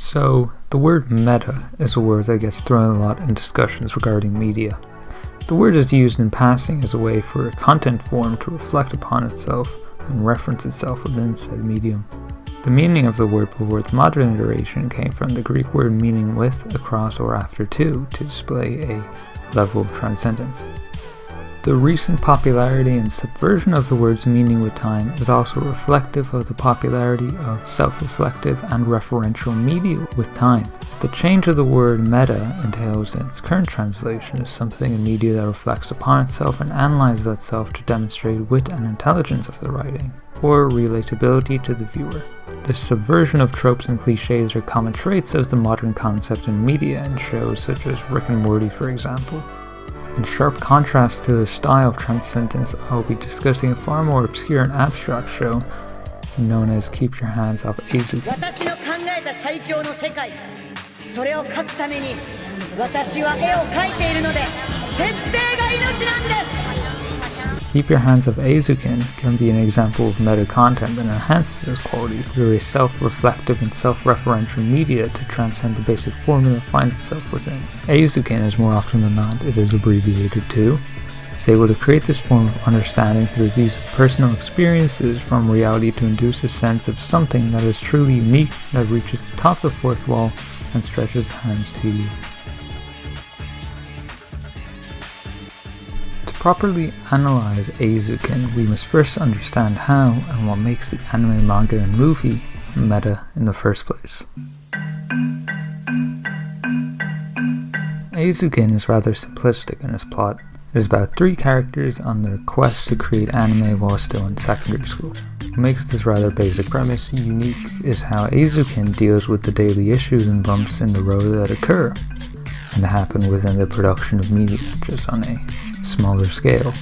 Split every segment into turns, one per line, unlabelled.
So, the word meta is a word that gets thrown a lot in discussions regarding media. The word is used in passing as a way for a content form to reflect upon itself and reference itself within said medium. The meaning of the word before its modern iteration came from the Greek word meaning with, across, or after to display a level of transcendence. The recent popularity and subversion of the word's meaning with time is also reflective of the popularity of self-reflective and referential media with time. The change of the word meta entails in its current translation is something in media that reflects upon itself and analyzes that self to demonstrate wit and intelligence of the writing, or relatability to the viewer. This subversion of tropes and cliches are common traits of the modern concept in media in shows such as Rick and Morty, for example. In sharp contrast to the style of transcendence, I will be discussing a far more obscure and abstract show known as Keep Your Hands Off Eizouken. Saikyoの世界。それを描くために私は絵を描いているので設定が命なんです。Keep Your Hands Off Eizouken can be an example of meta content that enhances its quality through a self-reflective and self-referential media to transcend the basic formula it finds itself within. Eizouken, as more often than not it is abbreviated to, is able to create this form of understanding through the use of personal experiences from reality to induce a sense of something that is truly unique, that reaches the top of the fourth wall and stretches hands to you. To properly analyze Eizouken, we must first understand how and what makes the anime, manga, and movie meta in the first place. Eizouken is rather simplistic in its plot. It is about 3 characters on their quest to create anime while still in secondary school. What makes this rather basic premise unique is how Eizouken deals with the daily issues and bumps in the road that occur and happen within the production of media, just on a smaller scale.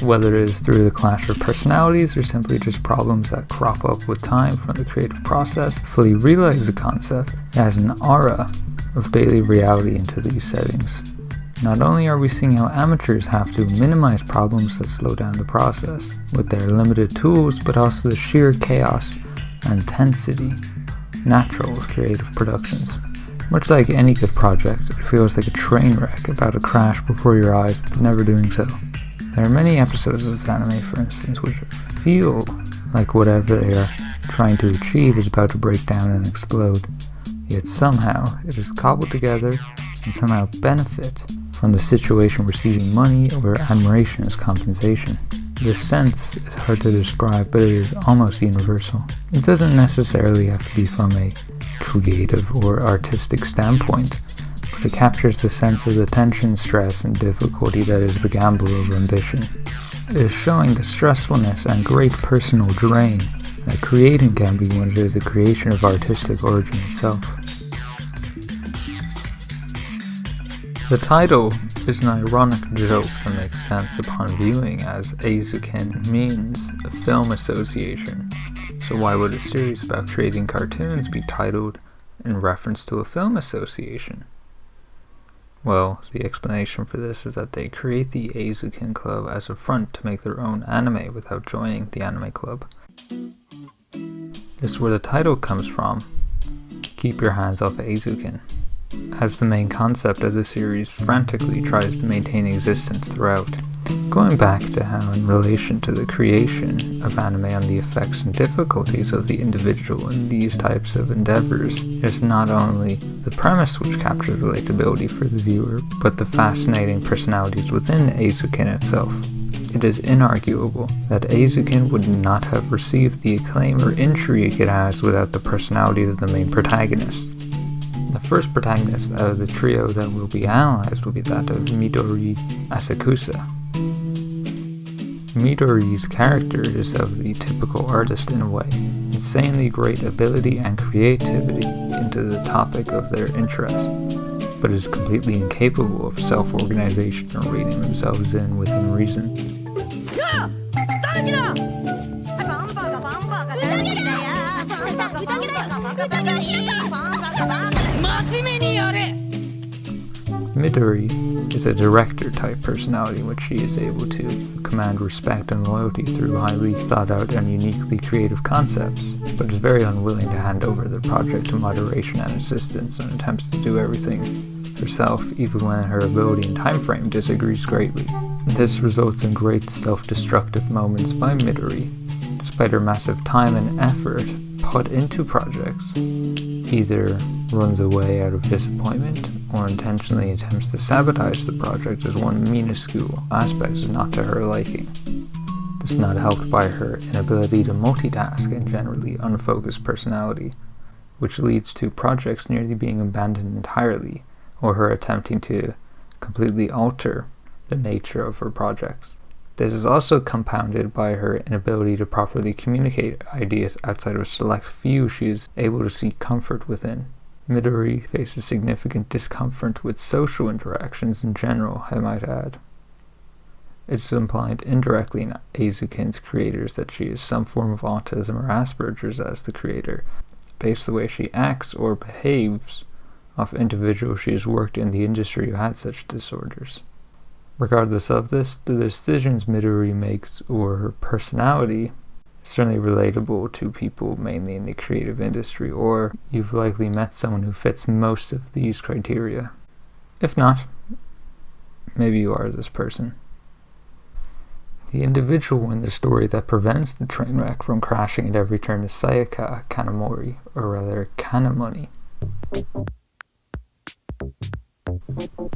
Whether it is through the clash of personalities or simply just problems that crop up with time from the creative process, to fully realize the concept, it has an aura of daily reality into these settings. Not only are we seeing how amateurs have to minimize problems that slow down the process with their limited tools, but also the sheer chaos and intensity natural with creative productions. Much like any good project, it feels like a train wreck about to crash before your eyes, but never doing so. There are many episodes of this anime, for instance, which feel like whatever they are trying to achieve is about to break down and explode, yet somehow it is cobbled together and somehow benefit from the situation receiving money or admiration as compensation. This sense is hard to describe, but it is almost universal. It doesn't necessarily have to be from a creative or artistic standpoint, but it captures the sense of the tension, stress, and difficulty that is the gamble of ambition. It is showing the stressfulness and great personal drain that creating can be when it is a creation of artistic origin itself. The title is an ironic joke that makes sense upon viewing, as Eizouken means a film association. So why would a series about creating cartoons be titled in reference to a film association? Well, the explanation for this is that they create the Eizouken Club as a front to make their own anime without joining the anime club. This is where the title comes from, Keep Your Hands Off Eizouken, as the main concept of the series frantically tries to maintain existence throughout, going back to how in relation to the creation of anime and the effects and difficulties of the individual in these types of endeavors, it is not only the premise which captures relatability for the viewer, but the fascinating personalities within Eizouken itself. It is inarguable that Eizouken would not have received the acclaim or intrigue it has without the personalities of the main protagonists. The first protagonist out of the trio that will be analysed will be that of Midori Asakusa. Midori's character is of the typical artist in a way, insanely great ability and creativity into the topic of their interest, but is completely incapable of self-organization or reining themselves in within reason. Midori is a director-type personality in which she is able to command respect and loyalty through highly thought-out and uniquely creative concepts, but is very unwilling to hand over the project to moderation and assistance and attempts to do everything herself even when her ability and time frame disagrees greatly. This results in great self-destructive moments by Midori, despite her massive time and effort put into projects. Either runs away out of disappointment or intentionally attempts to sabotage the project as one minuscule aspect is not to her liking. This is not helped by her inability to multitask and generally unfocused personality, which leads to projects nearly being abandoned entirely, or her attempting to completely alter the nature of her projects. This is also compounded by her inability to properly communicate ideas outside of a select few she is able to seek comfort within. Midori faces significant discomfort with social interactions in general, I might add. It's implied indirectly in Eizouken's creators that she has some form of autism or Asperger's as the creator, based on the way she acts or behaves of individuals she has worked in the industry who had such disorders. Regardless of this, the decisions Midori makes or her personality is certainly relatable to people mainly in the creative industry, or you've likely met someone who fits most of these criteria. If not, maybe you are this person. The individual in the story that prevents the train wreck from crashing at every turn is Sayaka Kanamori, or rather Kanamoni.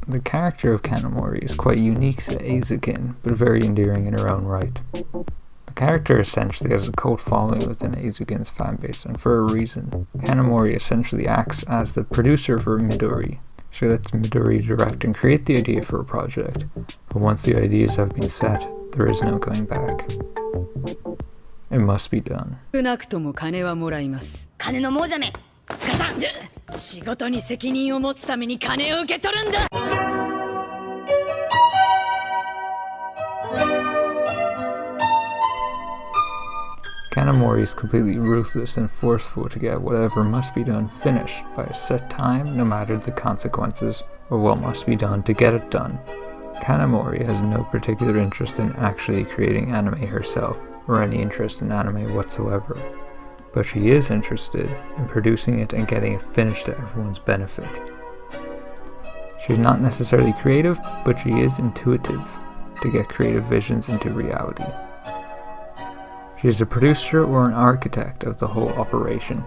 The character of Kanamori is quite unique to Eizouken, but very endearing in her own right. The character essentially has a cult following within Eizouken's fanbase, and for a reason. Kanamori essentially acts as the producer for Midori. She lets Midori direct and create the idea for a project, but once the ideas have been set, there is no going back. It must be done.
ガサン仕事に責任を持つために金を受け取るんだ
Kanamori is completely ruthless and forceful to get whatever must be done finished by a set time, no matter the consequences, or what must be done to get it done. Kanamori has no particular interest in actually creating anime herself, or any interest in anime whatsoever. But she is interested in producing it and getting it finished to everyone's benefit. She's not necessarily creative, but she is intuitive to get creative visions into reality. She is a producer or an architect of the whole operation.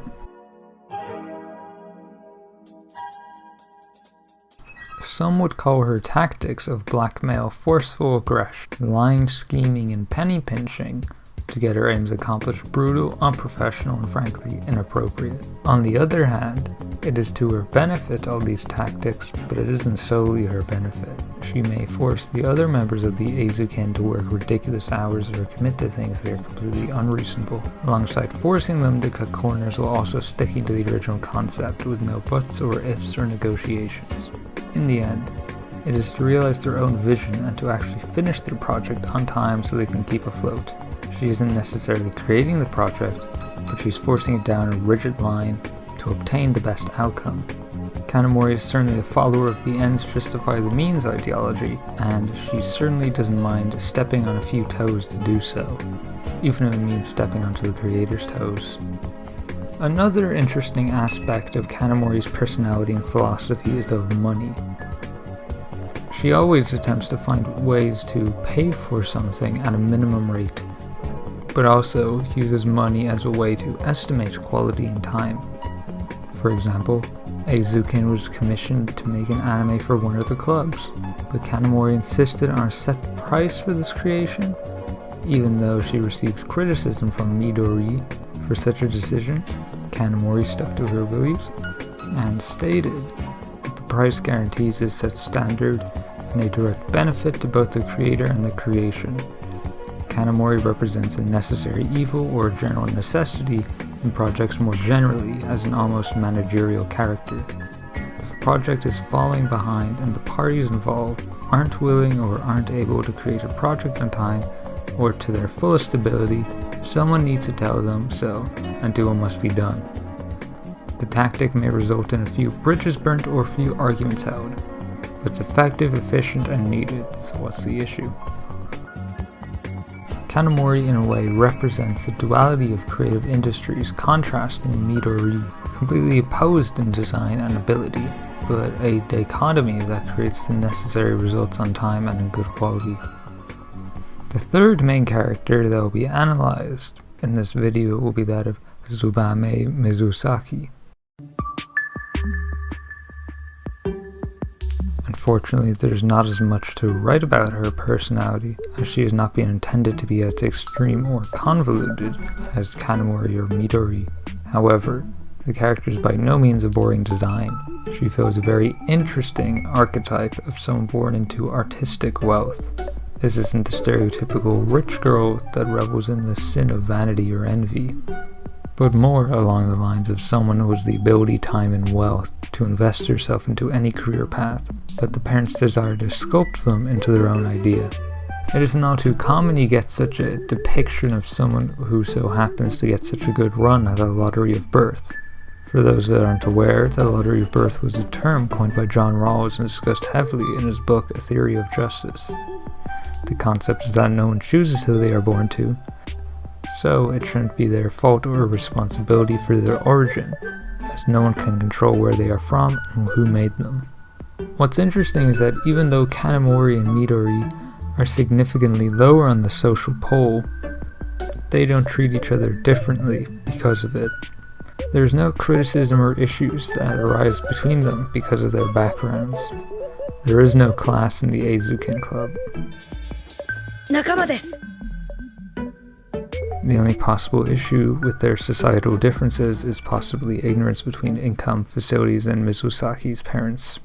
Some would call her tactics of blackmail, forceful aggression, lying, scheming, and penny pinching to get her aims accomplished brutal, unprofessional, and frankly inappropriate. On the other hand, it is to her benefit, all these tactics, but it isn't solely her benefit. She may force the other members of the Eizouken to work ridiculous hours or commit to things that are completely unreasonable, alongside forcing them to cut corners while also sticking to the original concept with no buts or ifs or negotiations. In the end, it is to realize their own vision and to actually finish their project on time so they can keep afloat. She isn't necessarily creating the project, but she's forcing it down a rigid line to obtain the best outcome. Kanamori is certainly a follower of the ends justify the means ideology, and she certainly doesn't mind stepping on a few toes to do so, even if it means stepping onto the creator's toes. Another interesting aspect of Kanamori's personality and philosophy is of money. She always attempts to find ways to pay for something at a minimum rate, but also uses money as a way to estimate quality and time. For example, Eizouken was commissioned to make an anime for one of the clubs, but Kanamori insisted on a set price for this creation. Even though she received criticism from Midori for such a decision, Kanamori stuck to her beliefs and stated that the price guarantees a set standard and a direct benefit to both the creator and the creation. Kanamori represents a necessary evil or a general necessity in projects more generally as an almost managerial character. If a project is falling behind and the parties involved aren't willing or aren't able to create a project on time or to their fullest ability, someone needs to tell them so and do what must be done. The tactic may result in a few bridges burnt or a few arguments held, It's effective, efficient, and needed, so what's the issue? Kanamori in a way represents the duality of creative industries contrasting Midori, completely opposed in design and ability, but a dichotomy that creates the necessary results on time and in good quality. The third main character that will be analyzed in this video will be that of Tsubame Mizusaki. Unfortunately, there's not as much to write about her personality, as she has not been intended to be as extreme or convoluted as Kanamori or Midori. However, the character is by no means a boring design. She fills a very interesting archetype of someone born into artistic wealth. This isn't the stereotypical rich girl that revels in the sin of vanity or envy, but more along the lines of someone who has the ability, time, and wealth to invest herself into any career path that the parents desire to sculpt them into their own idea. It is not too common you get such a depiction of someone who so happens to get such a good run at a lottery of birth. For those that aren't aware, the lottery of birth was a term coined by John Rawls and discussed heavily in his book A Theory of Justice. The concept is that no one chooses who they are born to, so it shouldn't be their fault or responsibility for their origin, as no one can control where they are from and who made them. What's interesting is that even though Kanamori and Midori are significantly lower on the social pole, they don't treat each other differently because of it. There's no criticism or issues that arise between them because of their backgrounds. There is no class in the Eizouken club.
Nakama desu.
The only possible issue with their societal differences is possibly ignorance between income, facilities, and Mizusaki's parents.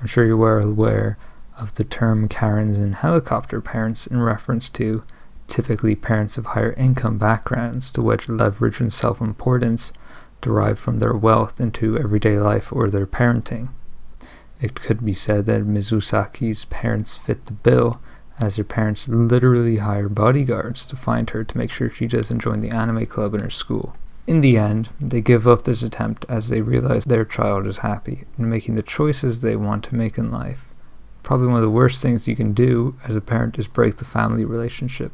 I'm sure you are aware of the term Karens and helicopter parents in reference to typically parents of higher income backgrounds to which leverage and self-importance derive from their wealth into everyday life or their parenting. It could be said that Mizusaki's parents fit the bill, as her parents literally hire bodyguards to find her to make sure she doesn't join the anime club in her school. In the end, they give up this attempt as they realize their child is happy and making the choices they want to make in life. Probably one of the worst things you can do as a parent is break the family relationship.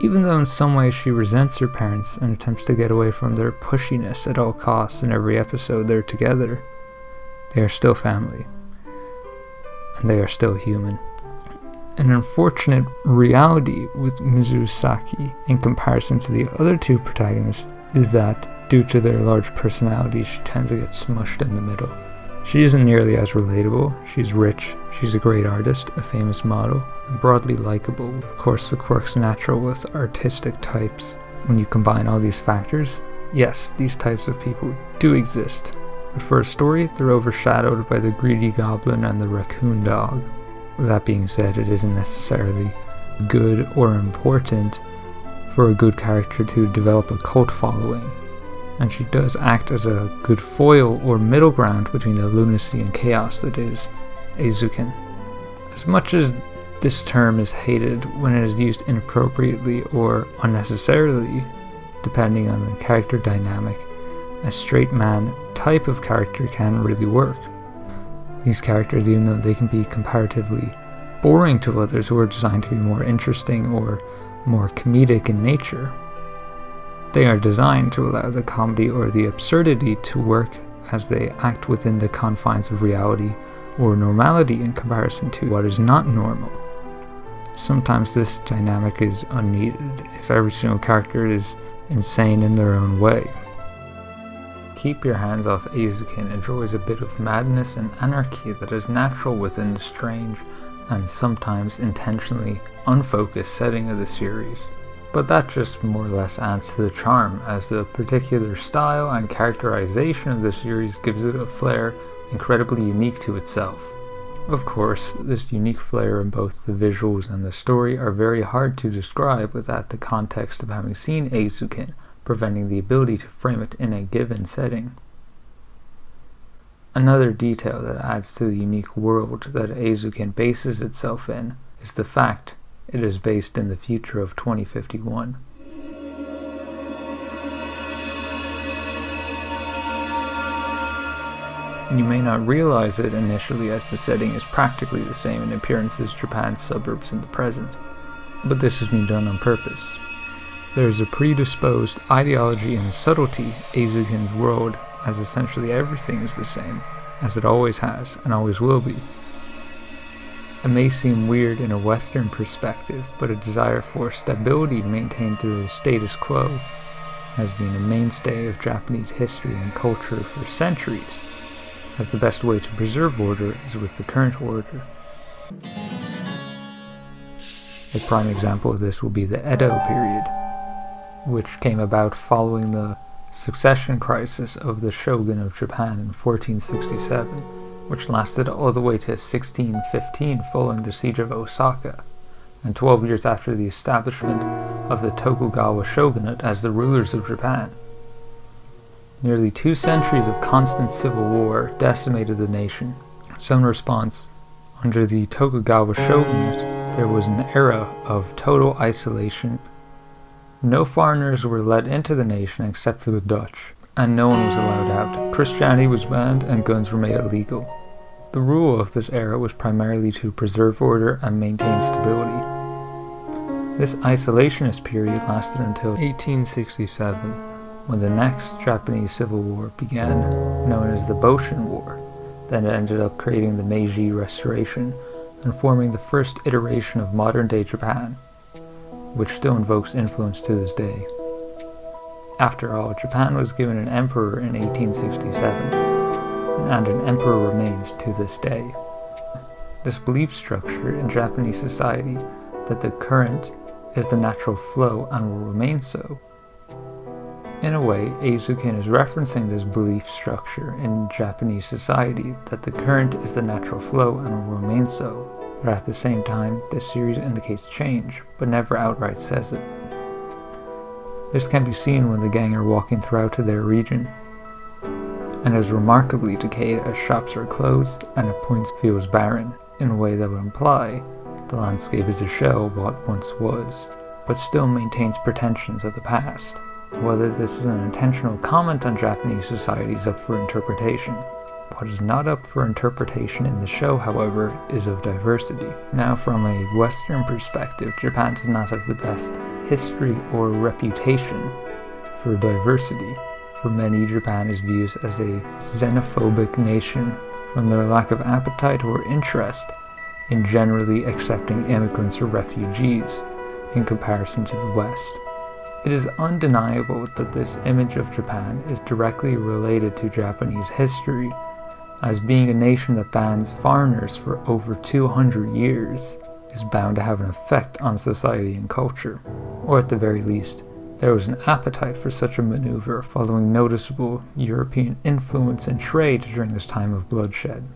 Even though in some ways she resents her parents and attempts to get away from their pushiness at all costs in every episode they're together, they are still family, and they are still human. An unfortunate reality with Mizusaki in comparison to the other two protagonists is that, due to their large personalities, she tends to get smushed in the middle. She isn't nearly as relatable. She's rich, she's a great artist, a famous model, and broadly likable. Of course, the quirk's natural with artistic types. When you combine all these factors, yes, these types of people do exist. But for a story, they're overshadowed by the greedy goblin and the raccoon dog. With that being said, it isn't necessarily good or important for a good character to develop a cult following, and she does act as a good foil or middle ground between the lunacy and chaos that is Eizouken. As much as this term is hated when it is used inappropriately or unnecessarily, depending on the character dynamic, a straight man type of character can really work. These characters, even though they can be comparatively boring to others who are designed to be more interesting or more comedic in nature, they are designed to allow the comedy or the absurdity to work as they act within the confines of reality or normality in comparison to what is not normal. Sometimes this dynamic is unneeded if every single character is insane in their own way. Keep Your Hands Off Eizouken enjoys a bit of madness and anarchy that is natural within the strange and sometimes intentionally unfocused setting of the series. But that just more or less adds to the charm, as the particular style and characterization of the series gives it a flair incredibly unique to itself. Of course, this unique flair in both the visuals and the story are very hard to describe without the context of having seen Eizouken, preventing the ability to frame it in a given setting. Another detail that adds to the unique world that Eizouken bases itself in is the fact It is based in the future of 2051. You may not realize it initially, as the setting is practically the same in appearance as Japan's suburbs in the present, but this has been done on purpose. There is a predisposed ideology and subtlety Eizouken's world, as essentially everything is the same, as it always has and always will be. It may seem weird in a Western perspective, but a desire for stability maintained through the status quo has been a mainstay of Japanese history and culture for centuries, as the best way to preserve order is with the current order. A prime example of this will be the Edo period, which came about following the succession crisis of the shogun of Japan in 1467, which lasted all the way to 1615 following the siege of Osaka, and 12 years after the establishment of the Tokugawa shogunate as the rulers of Japan. Nearly 2 centuries of constant civil war decimated the nation. So in response, under the Tokugawa shogunate, there was an era of total isolation. No foreigners were let into the nation except for the Dutch, and no one was allowed out. Christianity was banned and guns were made illegal. The rule of this era was primarily to preserve order and maintain stability. This isolationist period lasted until 1867, when the next Japanese Civil War began, known as the Boshin War. Then it ended up creating the Meiji Restoration and forming the first iteration of modern-day Japan, which still invokes influence to this day. After all, Japan was given an emperor in 1867, and an emperor remains to this day. This belief structure in Japanese society that the current is the natural flow and will remain so. In a way, Eizouken is referencing this belief structure in Japanese society that the current is the natural flow and will remain so, but at the same time, this series indicates change, but never outright says it. This can be seen when the gang are walking throughout to their region, and is remarkably decayed as shops are closed and at points feels barren, in a way that would imply the landscape is a shell of what once was, but still maintains pretensions of the past. Whether this is an intentional comment on Japanese society is up for interpretation. What is not up for interpretation in the show, however, is of diversity. Now, from a Western perspective, Japan does not have the best history or reputation for diversity. For many, Japan is viewed as a xenophobic nation from their lack of appetite or interest in generally accepting immigrants or refugees in comparison to the West. It is undeniable that this image of Japan is directly related to Japanese history, as being a nation that bans foreigners for over 200 years is bound to have an effect on society and culture, or at the very least, there was an appetite for such a maneuver following noticeable European influence and trade during this time of bloodshed.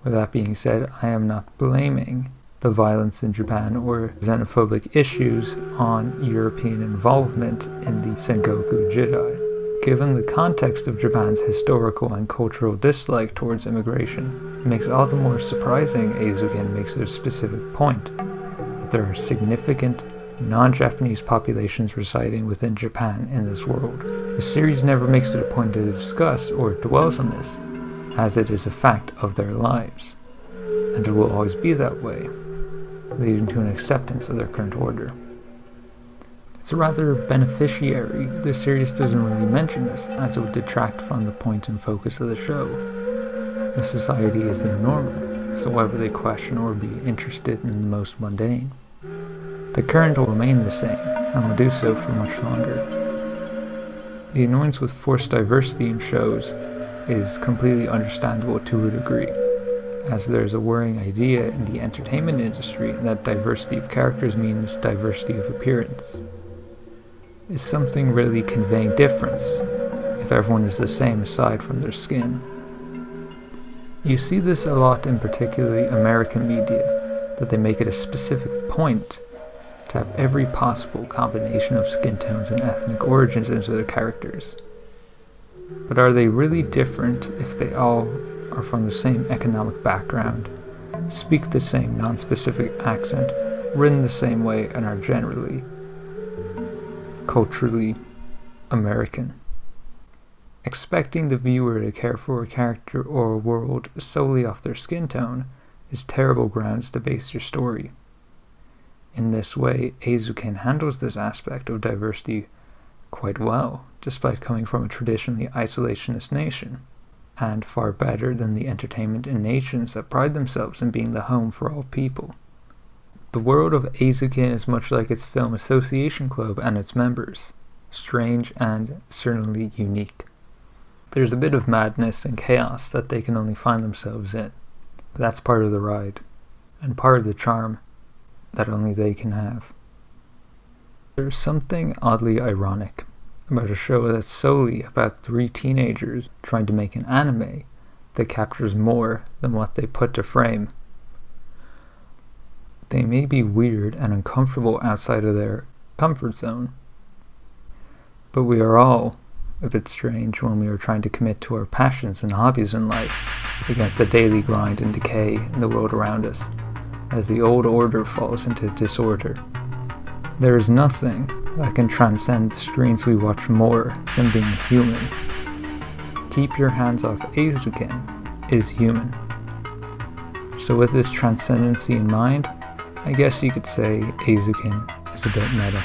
With that being said, I am not blaming the violence in Japan or xenophobic issues on European involvement in the Sengoku Jidai. Given the context of Japan's historical and cultural dislike towards immigration, it makes all the more surprising Eizouken makes it a specific point that there are significant non-Japanese populations residing within Japan in this world. The series never makes it a point to discuss or dwells on this, as it is a fact of their lives, and it will always be that way, leading to an acceptance of their current order. It's rather beneficiary. The series doesn't really mention this, as it would detract from the point and focus of the show. The society is their normal, so why would they question or be interested in the most mundane? The current will remain the same, and will do so for much longer. The annoyance with forced diversity in shows is completely understandable to a degree, as there is a worrying idea in the entertainment industry that diversity of characters means diversity of appearance. Is something really conveying difference if everyone is the same aside from their skin? You see this a lot in particularly American media, that they make it a specific point to have every possible combination of skin tones and ethnic origins into their characters. But are they really different if they all are from the same economic background, speak the same non-specific accent, written the same way and are generally culturally American. Expecting the viewer to care for a character or a world solely off their skin tone is terrible grounds to base your story. In this way, Eizouken handles this aspect of diversity quite well, despite coming from a traditionally isolationist nation, and far better than the entertainment in nations that pride themselves in being the home for all people. The world of Eizouken is much like its film association club and its members, strange and certainly unique. There's a bit of madness and chaos that they can only find themselves in, but that's part of the ride, and part of the charm that only they can have. There's something oddly ironic about a show that's solely about 3 teenagers trying to make an anime that captures more than what they put to frame. They may be weird and uncomfortable outside of their comfort zone, but we are all a bit strange when we are trying to commit to our passions and hobbies in life against the daily grind and decay in the world around us, as the old order falls into disorder. There is nothing that can transcend the screens we watch more than being human. Keep Your Hands Off Eizouken is human. So with this transcendency in mind, I guess you could say Eizouken is a bit meta.